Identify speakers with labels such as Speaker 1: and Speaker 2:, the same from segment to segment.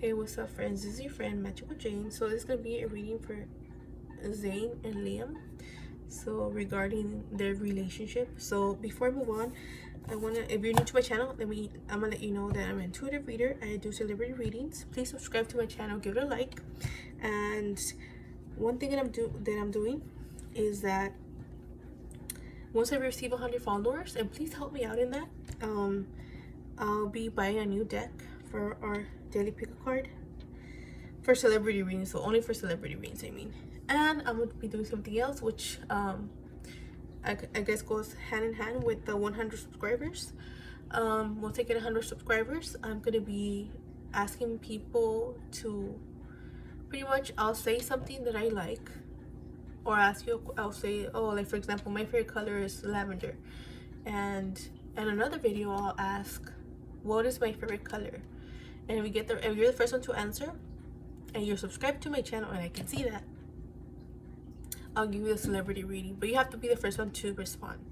Speaker 1: Hey, what's up, friends? This is your friend Magical Jane. So this is gonna be a reading for Zayn and Liam. So regarding their relationship. So before I move on, if you're new to my channel, I'm gonna let you know that I'm an intuitive reader. I do celebrity readings. Please subscribe to my channel, give it a like. And one thing that I'm doing is that once I receive 100 followers, and please help me out in that, I'll be buying a new deck for our daily pick a card for celebrity readings. So only for celebrity readings, I mean. And I'm gonna be doing something else, which I guess goes hand in hand with the 100 subscribers. Once I get 100 subscribers, I'm gonna be asking people to pretty much, I'll say something that I like, or I'll say, oh, like for example, my favorite color is lavender, and in another video I'll ask, what is my favorite color? And if you're the first one to answer, and you're subscribed to my channel, and I can see that, I'll give you a celebrity reading. But you have to be the first one to respond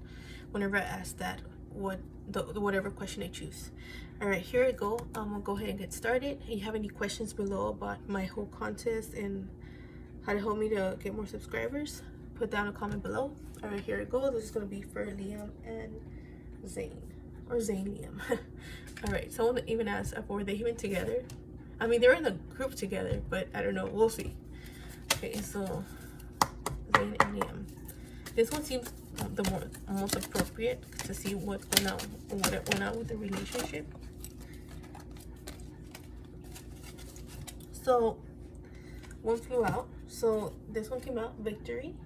Speaker 1: whenever I ask that, whatever question I choose. All right, here we go. I'm gonna go ahead and get started. If you have any questions below about my whole contest and how to help me to get more subscribers, put down a comment below. All right, here we go. This is gonna be for Liam and Zayn, or Zayn Liam. All right, someone even asked, were they even together? I mean, they're in a group together, but I don't know. We'll see. Okay, so Zayn and Liam. This one seems the most appropriate to see what's going on, what went on with the relationship. So one flew out. So this one came out, victory.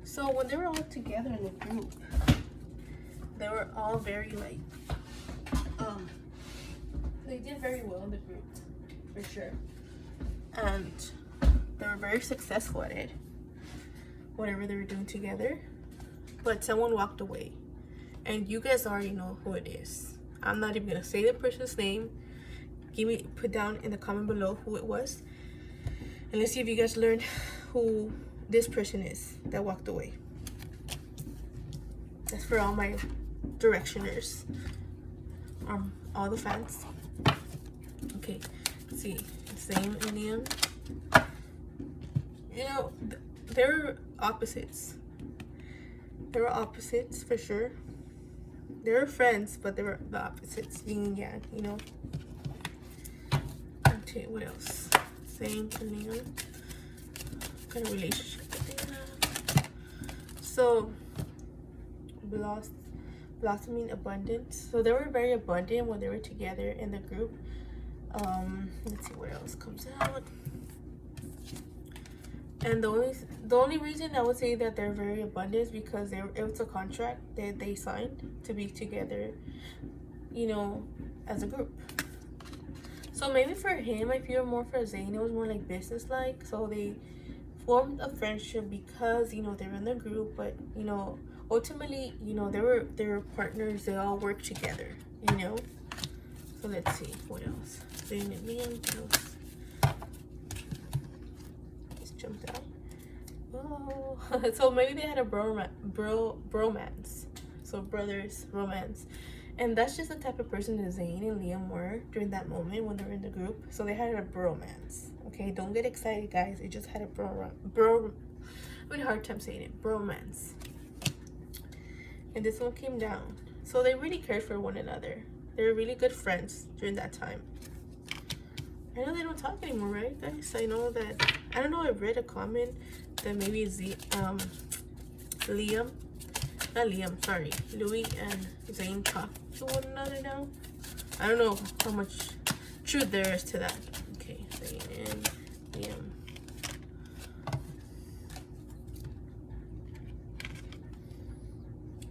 Speaker 1: So when they were all together in the group, they were all very like, they did very well in the group, for sure. And they were very successful at it, whatever they were doing together. But someone walked away, and you guys already know who it is. I'm not even gonna say the person's name. Put down in the comment below who it was, and let's see if you guys learned who this person is that walked away. That's for all my directioners, all the fans. Okay, let's see. Zayn and Liam. You know, they're opposites. They were opposites for sure. They were friends, but they were the opposites, yin and yang, you know. Okay, what else? Zayn and Liam. What kind of relationship that they have? So, blossoming abundance. So they were very abundant when they were together in the group. Let's see what else comes out. And the only reason I would say that they're very abundant is because it was a contract that they signed to be together, you know, as a group. So maybe for him, I feel more for Zayn, it was more like business-like. So they formed a friendship because, you know, they were in the group, but, you know, ultimately, you know, they were partners. They all worked together, you know. So let's see what else. Zayn and Liam, what else? Jumped out. Oh, so maybe they had a bromance. So brothers romance, and that's just the type of person that Zayn and Liam were during that moment when they were in the group. So they had a bromance. Okay, don't get excited, guys. It just had a I'm having a hard time saying it. Bromance. And this one came down. So they really cared for one another. They were really good friends during that time. I know they don't talk anymore, right, guys? I know that, I don't know, I read a comment that maybe Louis and Zayn talk to one another now. I don't know how much truth there is to that. Okay, Zayn and Liam.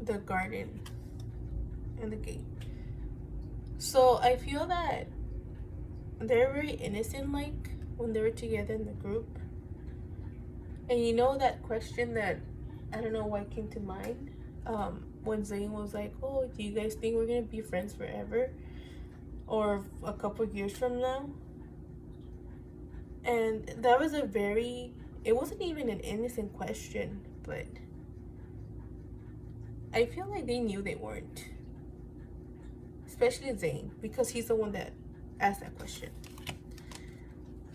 Speaker 1: The garden and the gate. So I feel that they're very innocent, like when they were together in the group. And you know that question that I don't know why came to mind, when Zayn was like, oh, do you guys think we're gonna be friends forever, or a couple years from now? And that was it wasn't even an innocent question, but I feel like they knew they weren't, especially Zayn, because he's the one that asked that question.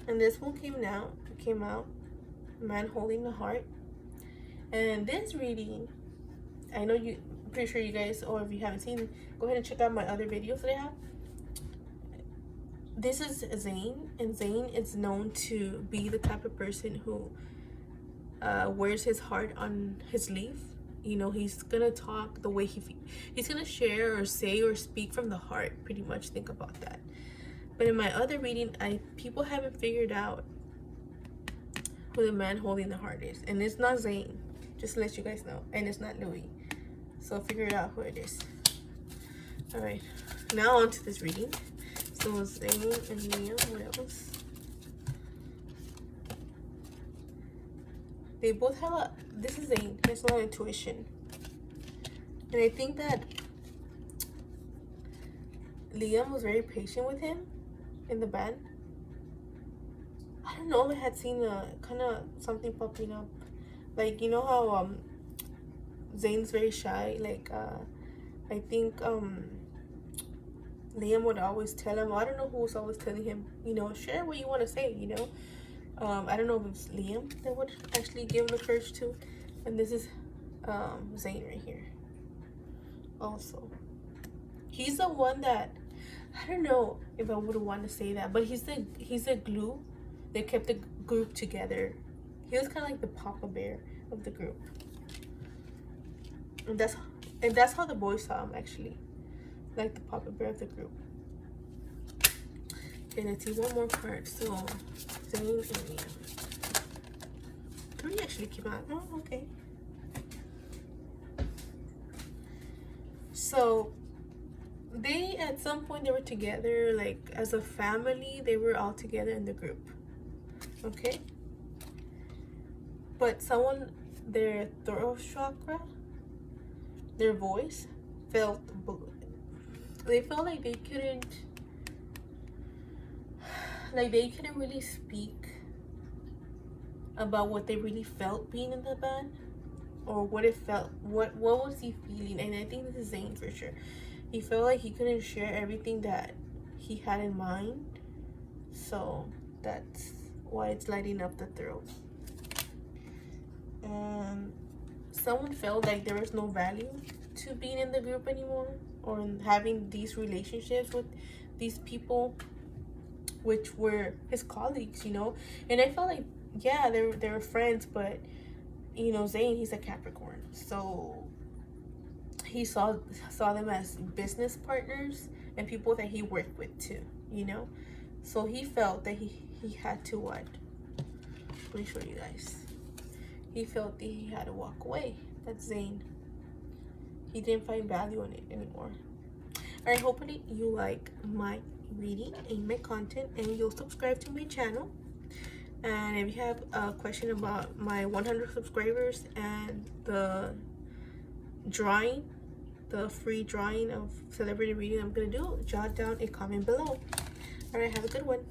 Speaker 1: And this one came out, man holding the heart. And this reading, I know you, pretty sure you guys, or if you haven't seen, go ahead and check out my other videos that I have. This is Zayn, and Zayn is known to be the type of person who wears his heart on his sleeve. You know, he's gonna talk the way he's gonna share or say or speak from the heart. Pretty much, think about that. But in my other reading, people haven't figured out who the man holding the heart is, and it's not Zayn. Just to let you guys know, and it's not Louis. So figure out who it is. All right, now on to this reading. So Zayn and Liam, what else? They both have this is Zayn, has a lot of intuition. And I think that Liam was very patient with him in the band. I don't know, I had seen kind of something popping up. Like, you know how Zayn's very shy, like I think Liam would always tell him, I don't know who was always telling him, you know, share what you want to say, you know. I don't know if it's Liam that would actually give him the courage to. And this is Zayn right here. Also, he's the one that, I don't know if I would want to say that, but he's the glue that kept the group together. He was kind of like the Papa Bear of the group, and that's how the boys saw him, actually, like the Papa Bear of the group. Okay, let's see one more card. So Zayn and Liam. 3 actually came out. Oh, okay. So they, at some point, they were together, like as a family. They were all together in the group. Okay. But someone, their throat chakra, their voice felt, they felt like they couldn't really speak about what they really felt being in the band, or what it felt, what was he feeling. And I think this is Zayn for sure. He felt like he couldn't share everything that he had in mind, so that's why it's lighting up the throat. And someone felt like there was no value to being in the group anymore, or in having these relationships with these people, which were his colleagues, you know. And I felt like, yeah, they were friends, but you know, Zayn, he's a Capricorn, so he saw them as business partners and people that he worked with too, you know. So he felt that he had to what? Let me show you guys. He felt that he had to walk away. That's Zayn. He didn't find value in it anymore. Alright, hopefully you like my reading and my content, and you'll subscribe to my channel. And if you have a question about my 100 subscribers and the drawing, the free drawing of celebrity reading I'm gonna do, jot down a comment below. Alright, have a good one.